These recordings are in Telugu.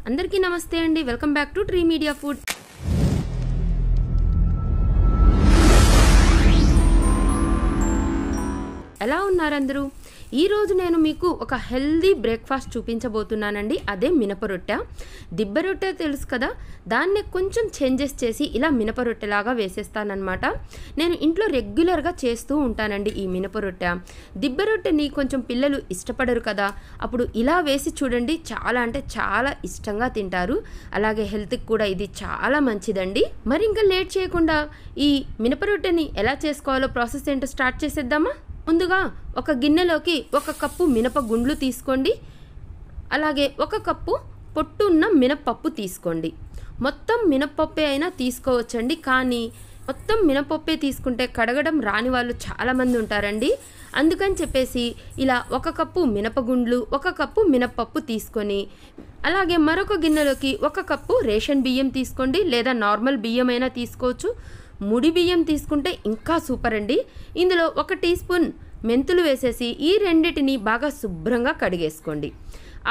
అందరికీ నమస్తే అండి. Welcome back to tree media food. ఎలా ఉన్నారు అందరూ? ఈరోజు నేను మీకు ఒక హెల్దీ బ్రేక్ఫాస్ట్ చూపించబోతున్నానండి. అదే మినప రొట్టె. దిబ్బ రొట్టె తెలుసు కదా, దాన్ని కొంచెం చేంజెస్ చేసి ఇలా మినప రొట్టెలాగా వేసేస్తానన్నమాట. నేను ఇంట్లో రెగ్యులర్గా చేస్తూ ఉంటానండి ఈ మినప రొట్టె. దిబ్బ రొట్టెని కొంచెం పిల్లలు ఇష్టపడరు కదా, అప్పుడు ఇలా వేసి చూడండి, చాలా అంటే చాలా ఇష్టంగా తింటారు. అలాగే హెల్త్కి కూడా ఇది చాలా మంచిదండి. మరి ఇంకా లేట్ చేయకుండా ఈ మినప రొట్టెని ఎలా చేసుకోవాలో ప్రాసెస్ ఏంటో స్టార్ట్ చేసేద్దామా? ముందుగా ఒక గిన్నెలోకి 1 కప్పు మినప గుండ్లు తీసుకోండి. అలాగే 1 కప్పు పొట్టు ఉన్న మినపప్పు తీసుకోండి. మొత్తం మినపప్పే అయినా తీసుకోవచ్చండి, కానీ మొత్తం మినపప్పే తీసుకుంటే కడగడం రాని వాళ్ళు చాలామంది ఉంటారండి. అందుకని చెప్పేసి ఇలా 1 కప్పు మినపగుండ్లు, 1 కప్పు మినపప్పు తీసుకొని, అలాగే మరొక గిన్నెలోకి 1 కప్పు రేషన్ బియ్యం తీసుకోండి, లేదా నార్మల్ బియ్యం అయినా తీసుకోవచ్చు. ముడి బియ్యం తీసుకుంటే ఇంకా సూపర్ అండి. ఇందులో 1 టీ స్పూన్ మెంతులు వేసేసి ఈ రెండిటిని బాగా శుభ్రంగా కడిగేసుకోండి.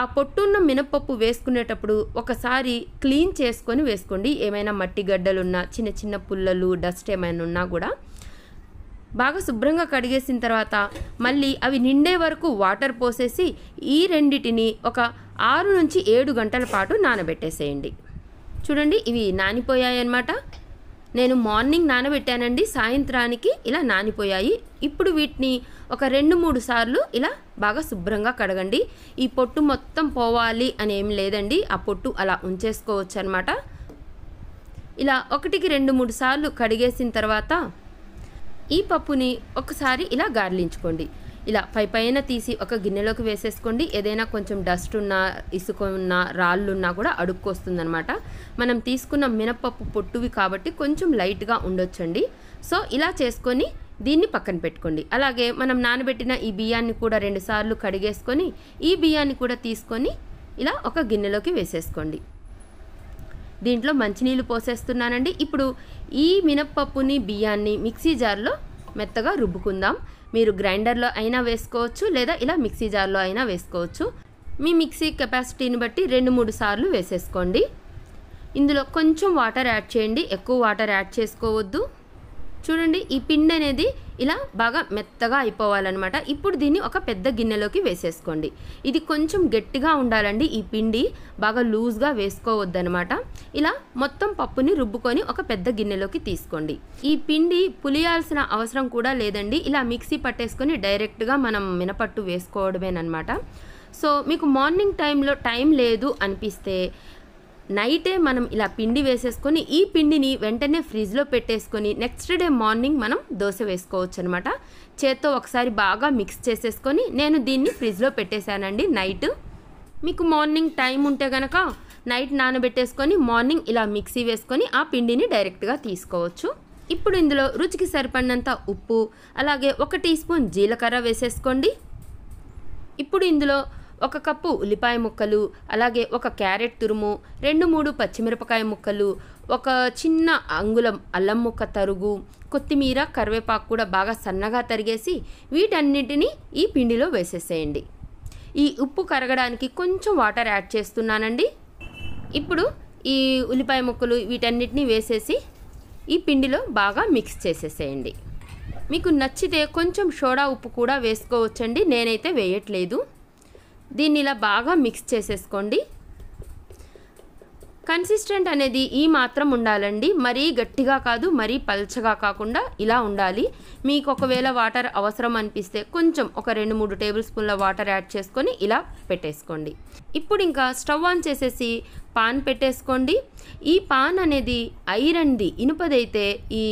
ఆ పొట్టున్న మినపప్పు వేసుకునేటప్పుడు ఒకసారి క్లీన్ చేసుకొని వేసుకోండి. ఏమైనా మట్టి గడ్డలున్నా, చిన్న చిన్న పుల్లలు, డస్ట్ ఏమైనా ఉన్నా కూడా బాగా శుభ్రంగా కడిగేసిన తర్వాత మళ్ళీ అవి నిండే వరకు వాటర్ పోసేసి ఈ రెండిటిని ఒక 6 నుంచి 7 గంటల పాటు నానబెట్టేసేయండి. చూడండి, ఇవి నానిపోయాయి అన్నమాట. నేను మార్నింగ్ నానబెట్టానండి, సాయంత్రానికి ఇలా నానిపోయాయి. ఇప్పుడు వీటిని ఒక 2-3 సార్లు ఇలా బాగా శుభ్రంగా కడగండి. ఈ పొట్టు మొత్తం పోవాలి అని ఏం లేదండి, ఆ పొట్టు అలా ఉంచేసుకోవచ్చు అనమాట. ఇలా 1కి 2-3 సార్లు కడిగేసిన తర్వాత ఈ పప్పుని ఒకసారి ఇలా గార్లించుకోండి. ఇలా పైన తీసి ఒక గిన్నెలోకి వేసేసుకోండి. ఏదైనా కొంచెం డస్ట్ ఉన్నా, ఇసుక ఉన్నా, రాళ్ళు ఉన్నా కూడా అడుక్కొస్తుందనమాట. మనం తీసుకున్న మినపప్పు పొట్టువి కాబట్టి కొంచెం లైట్గా ఉండొచ్చండి. సో ఇలా చేసుకొని దీన్ని పక్కన పెట్టుకోండి. అలాగే మనం నానబెట్టిన ఈ బియ్యాన్ని కూడా 2 సార్లు కడిగేసుకొని ఈ బియ్యాన్ని కూడా తీసుకొని ఇలా ఒక గిన్నెలోకి వేసేసుకోండి. దీంట్లో మంచినీళ్ళు పోసేస్తున్నానండి. ఇప్పుడు ఈ మినపప్పుని, బియ్యాన్ని మిక్సీ జార్లో మెత్తగా రుబ్బుకుందాం. మీరు గ్రైండర్లో అయినా వేసుకోవచ్చు, లేదా ఇలా మిక్సీ జార్లో అయినా వేసుకోవచ్చు. మీ మిక్సీ కెపాసిటీని బట్టి 2-3 సార్లు వేసేసుకోండి. ఇందులో కొంచెం వాటర్ యాడ్ చేయండి, ఎక్కువ వాటర్ యాడ్ చేసుకోవద్దు. చూడండి, ఈ పిండి అనేది ఇలా బాగా మెత్తగా అయిపోవాలన్నమాట. ఇప్పుడు దీన్ని ఒక పెద్ద గిన్నెలోకి వేసేసుకోండి. ఇది కొంచెం గట్టిగా ఉండాలండి, ఈ పిండి బాగా లూజ్గా వేసుకోవద్దనమాట. ఇలా మొత్తం పప్పుని రుబ్బుకొని ఒక పెద్ద గిన్నెలోకి తీసుకోండి. ఈ పిండి పులియాల్సిన అవసరం కూడా లేదండి, ఇలా మిక్సీ పట్టేసుకొని డైరెక్ట్గా మనం మినపట్టు వేసుకోవడమేనమాట. సో మీకు మార్నింగ్ టైంలో టైం లేదు అనిపిస్తే నైటే మనం ఇలా పిండి వేసేసుకొని ఈ పిండిని వెంటనే ఫ్రిడ్జ్లో పెట్టేసుకొని నెక్స్ట్ డే మార్నింగ్ మనం దోశ వేసుకోవచ్చు అనమాట. చేత్తో ఒకసారి బాగా మిక్స్ చేసేసుకొని నేను దీన్ని ఫ్రిడ్జ్లో పెట్టేశానండి నైట్. మీకు మార్నింగ్ టైం ఉంటే కనుక నైట్ నానబెట్టేసుకొని మార్నింగ్ ఇలా మిక్సీ వేసుకొని ఆ పిండిని డైరెక్ట్గా తీసుకోవచ్చు. ఇప్పుడు ఇందులో రుచికి సరిపడినంత ఉప్పు, అలాగే 1 టీ స్పూన్ జీలకర్ర వేసేసుకోండి. ఇప్పుడు ఇందులో 1 కప్పు ఉల్లిపాయ ముక్కలు, అలాగే 1 క్యారెట్ తురుము, 2-3 పచ్చిమిరపకాయ ముక్కలు, 1 చిన్న అంగుళం అల్లం ముక్క తరుగు, కొత్తిమీర, కరివేపాకు కూడా బాగా సన్నగా తరిగేసి వీటన్నిటిని ఈ పిండిలో వేసేసేయండి. ఈ ఉప్పు కరగడానికి కొంచెం వాటర్ యాడ్ చేస్తున్నానండి. ఇప్పుడు ఈ ఉల్లిపాయ ముక్కలు వీటన్నిటిని వేసేసి ఈ పిండిలో బాగా మిక్స్ చేసేసేయండి. మీకు నచ్చితే కొంచెం సోడా ఉప్పు కూడా వేసుకోవచ్చండి, నేనైతే వేయట్లేదు. దీన్ని ఇలా బాగా మిక్స్ చేసేసుకోండి. కన్సిస్టెంట్ అనేది ఈ మాత్రం ఉండాలండి, మరీ గట్టిగా కాదు, మరీ పల్చగా కాకుండా ఇలా ఉండాలి. మీకు ఒకవేళ వాటర్ అవసరం అనిపిస్తే కొంచెం ఒక 2-3 టేబుల్ స్పూన్ల వాటర్ యాడ్ చేసుకొని ఇలా పెట్టేసుకోండి. ఇప్పుడు ఇంకా స్టవ్ ఆన్ చేసేసి పాన్ పెట్టేసుకోండి. ఈ పాన్ అనేది ఐరన్ది, ఇనుపదైతే ఈ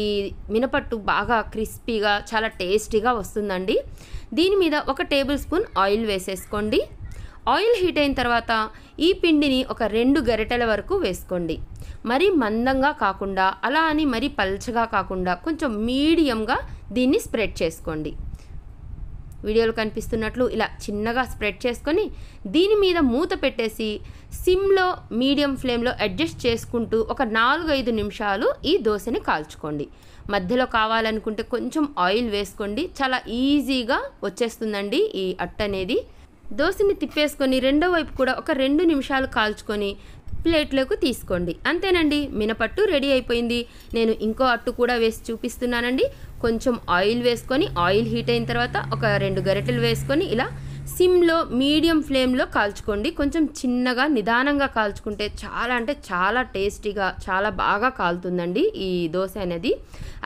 మినపట్టు బాగా క్రిస్పీగా చాలా టేస్టీగా వస్తుందండి. దీని మీద 1 టేబుల్ స్పూన్ ఆయిల్ వేసేసుకోండి. ఆయిల్ హీట్ అయిన తర్వాత ఈ పిండిని ఒక 2 గరిటెల వరకు వేసుకోండి. మరీ మందంగా కాకుండా, అలా అని మరీ పల్చగా కాకుండా కొంచెం మీడియంగా దీన్ని స్ప్రెడ్ చేసుకోండి. వీడియోలో కనిపిస్తున్నట్లు ఇలా చిన్నగా స్ప్రెడ్ చేసుకొని దీని మీద మూత పెట్టేసి సిమ్లో, మీడియం ఫ్లేమ్లో అడ్జస్ట్ చేసుకుంటూ ఒక 4-5 నిమిషాలు ఈ దోశని కాల్చుకోండి. మధ్యలో కావాలనుకుంటే కొంచెం ఆయిల్ వేసుకోండి, చాలా ఈజీగా వచ్చేస్తుందండి ఈ అట్ట అనేది. దోశని తిప్పేసుకొని రెండో వైపు కూడా ఒక 2 నిమిషాలు కాల్చుకొని ప్లేట్లోకి తీసుకోండి. అంతేనండి, మినపట్టు రెడీ అయిపోయింది. నేను ఇంకో అట్టు కూడా వేసి చూపిస్తున్నానండి. కొంచెం ఆయిల్ వేసుకొని, ఆయిల్ హీట్ అయిన తర్వాత ఒక 2 గరిటెలు వేసుకొని ఇలా సిమ్లో మీడియం ఫ్లేమ్లో కాల్చుకోండి. కొంచెం చిన్నగా నిదానంగా కాల్చుకుంటే చాలా అంటే చాలా టేస్టీగా చాలా బాగా కాలుతుందండి ఈ దోశ అనేది.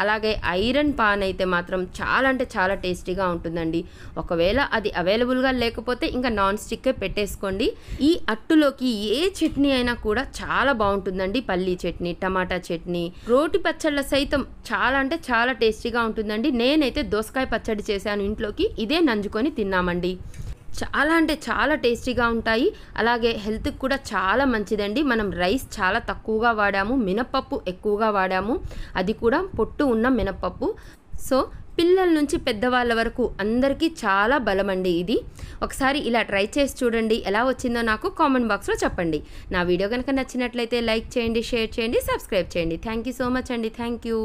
అలాగే ఐరన్ పాన్ అయితే మాత్రం చాలా అంటే చాలా టేస్టీగా ఉంటుందండి. ఒకవేళ అది అవైలబుల్గా లేకపోతే ఇంకా నాన్ స్టిక్కే పెట్టేసుకోండి. ఈ అట్టులోకి ఏ చట్నీ అయినా కూడా చాలా బాగుంటుందండి. పల్లీ చట్నీ, టమాటా చట్నీ, రోటి పచ్చళ్ళ సైతం చాలా అంటే చాలా టేస్టీగా ఉంటుందండి. నేనైతే దోసకాయ పచ్చడి చేశాను ఇంట్లోకి, ఇదే నంజుకొని తిన్నామండి. చాలా అంటే చాలా టేస్టీగా ఉంటాయి. అలాగే హెల్త్కి కూడా చాలా మంచిదండి. మనం రైస్ చాలా తక్కువగా వాడాము, మినపప్పు ఎక్కువగా వాడాము, అది కూడా పొట్టు ఉన్న మినపప్పు. సో పిల్లల నుంచి పెద్దవాళ్ళ వరకు అందరికీ చాలా బలమండి ఇది. ఒకసారి ఇలా ట్రై చేసి చూడండి, ఎలా వచ్చిందో నాకు కామెంట్ బాక్స్లో చెప్పండి. నా వీడియో కనుక నచ్చినట్లయితే లైక్ చేయండి, షేర్ చేయండి, సబ్స్క్రైబ్ చేయండి. థ్యాంక్ యూ సో మచ్ అండి. Thank you.